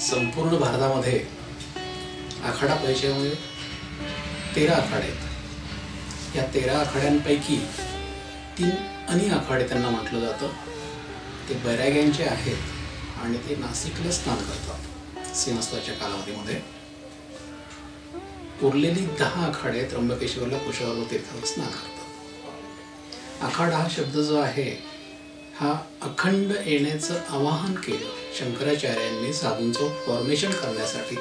संपूर्ण भारतामध्ये आखाडा परिषदेमध्ये 13 आखाडे आहेत। या 13 आखाड्यांपैकी 3 अनी आखाडे त्यांना म्हटलं जातं, ते बैराग्यांचे आहेत आणि ते नाशिकला स्नान करतात सिंहस्थाच्या कालावधीमध्ये। उरलेली 10 आखाडे त्र्यंबकेश्वरला कुशावर्त तीर्थावर स्नान करतात। आखाडा हा शब्द जो आहे हा अखंड येण्याचं आवाहन केलं शंकराचार्यांनी साधूंचं फॉर्मेशन करण्यासाठी,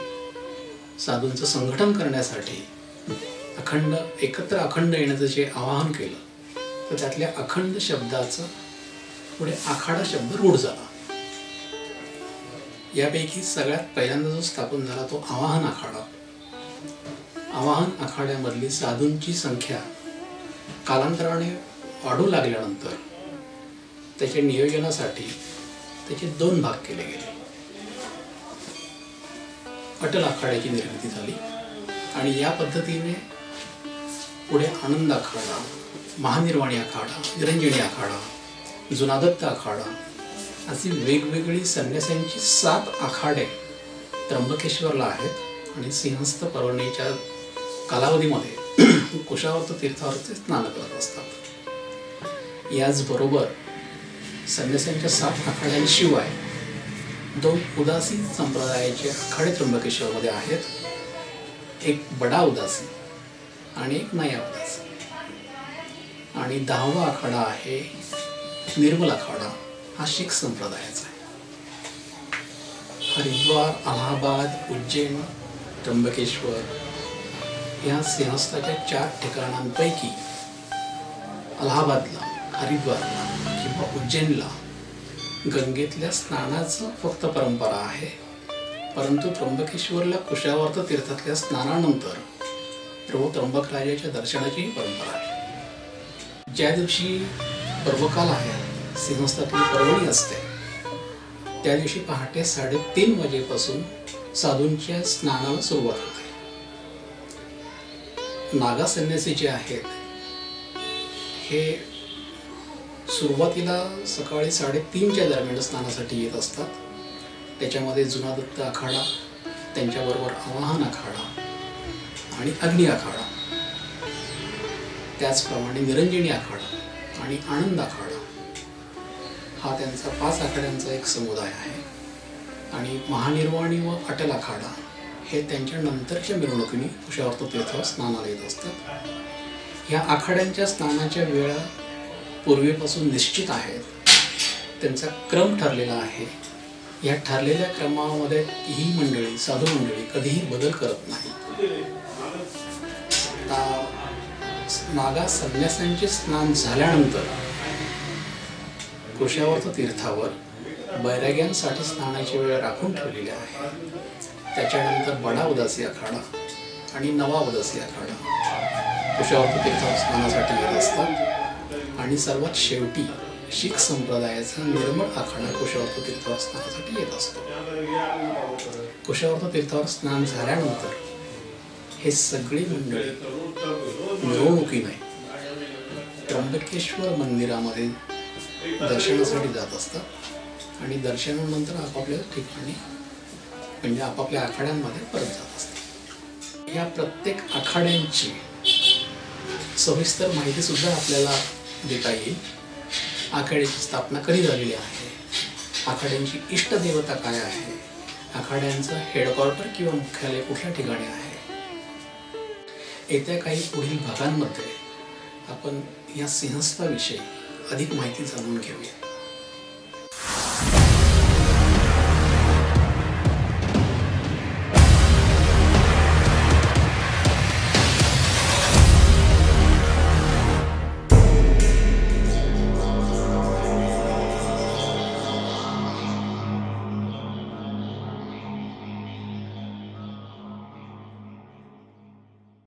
साधूंचं संघटन करण्यासाठी। एकत्र अखंड येण्याचं जे आवाहन केलं तर त्यातल्या अखंड शब्दाचं पुढे आखाडा शब्द रूढ झाला। यापैकी सगळ्यात पहिल्यांदा जो स्थापन झाला तो आवाहन आखाडा। आवाहन आखाड्यामधली साधूंची संख्या कालांतराने वाढू लागल्यानंतर त्याच्या नियोजनासाठी त्याचे 2 भाग केले गेले। अटल आखाड्याची निर्मिती झाली आणि या पद्धतीने पुढे आनंद आखाडा, महानिर्वाणी आखाडा, निरंजनी आखाडा, जुनादत्त आखाडा अशी वेगवेगळी संन्यासांची 7 आखाडे त्र्यंबकेश्वरला आहेत आणि सिंहस्थ पर्वणीच्या कालावधीमध्ये कुशावर्त तीर्थावर ते स्नान करत असतात। याचबरोबर संन्यासांच्या 7 आखाड्यांशिवाय 2 उदासी संप्रदायाचे आखाडे त्र्यंबकेश्वरमध्ये आहेत। एक बडा उदासी आणि एक नया उदासी। आणि 10वा आखाडा आहे निर्मल आखाडा, हा शीख संप्रदायाचा आहे। हरिद्वार, अलाहाबाद, उज्जैन, त्र्यंबकेश्वर या सिंहस्थाच्या 4 ठिकाणांपैकी अलाहाबादला, हरिद्वारला किंवा उज्जैनला गंगेतल्या स्नानाचं फक्त परंपरा आहे, परंतु त्र्यंबकेश्वरला कुशावर्त तीर्थातल्या स्नानानंतर प्रभू त्र्यंबकराजाच्या दर्शनाचीही परंपरा आहे। ज्या दिवशी पर्वकाल आहे, सिंहस्थातली पर्वणी असते, त्या दिवशी पहाटे 3:30 वाजेपासून साधूंच्या स्नानाला सुरुवात होते। नागा संन्यासी जे आहेत हे सुरुवातीला सकाळी 3:30च्या दरम्यान स्नानासाठी येत असतात। त्याच्यामध्ये जुनादत्त आखाडा, त्यांच्याबरोबर आवाहन आखाडा आणि अग्नी आखाडा, त्याचप्रमाणे निरंजनी आखाडा आणि आनंद आखाडा हा त्यांचा 5 आखाड्यांचा एक समुदाय आहे। आणि महानिर्वाणी व अटल आखाडा हे त्यांच्या नंतरच्या मिरवणुकीने कुशावर्त तीर्थावर स्नानाला येत असतात। या आखाड्यांच्या स्नानाच्या वेळा पूर्वीपासून निश्चित आहेत, त्यांचा क्रम ठरलेला आहे। या ठरलेल्या क्रमामध्ये ही मंडळी, साधू मंडळी कधीही बदल करत नाही। नागा संन्यासांचे स्नान झाल्यानंतर कुशावर्त तीर्थावर बैराग्यांसाठी स्नानाची वेळ राखून ठेवलेली आहे। त्याच्यानंतर बडा उदासी आखाडा आणि नवा उदासी आखाडा कुशावर्त तीर्थावर स्नानासाठी येत असतात। आणि सर्वात शेवटी शीख संप्रदायाचा निर्मळ आखाडा कुशावर्त तीर्थावर स्नानासाठी येत असतो। कुशावर्त तीर्थावर स्नान झाल्यानंतर हे सगळी मंडळी मिरवणुकीने त्र्यंबकेश्वर मंदिरामध्ये दर्शनासाठी जात असतात आणि दर्शनानंतर आपापल्या ठिकाणी म्हणजे आपापल्या आखाड्यांमध्ये परत जात असतात। या प्रत्येक आखाड्यांची सविस्तर माहिती सुद्धा आपल्याला देता येईल। आखाड्याची स्थापना कधी झालेली आहे, आखाड्यांची इष्ट देवता काय आहे, आखाड्यांचं हेडक्वार्टर किंवा मुख्यालय कुठल्या ठिकाणी आहे। येत्या काही पुढील भागांमध्ये आपण या सिंहस्थाविषयी अधिक माहिती जाणून घेऊया।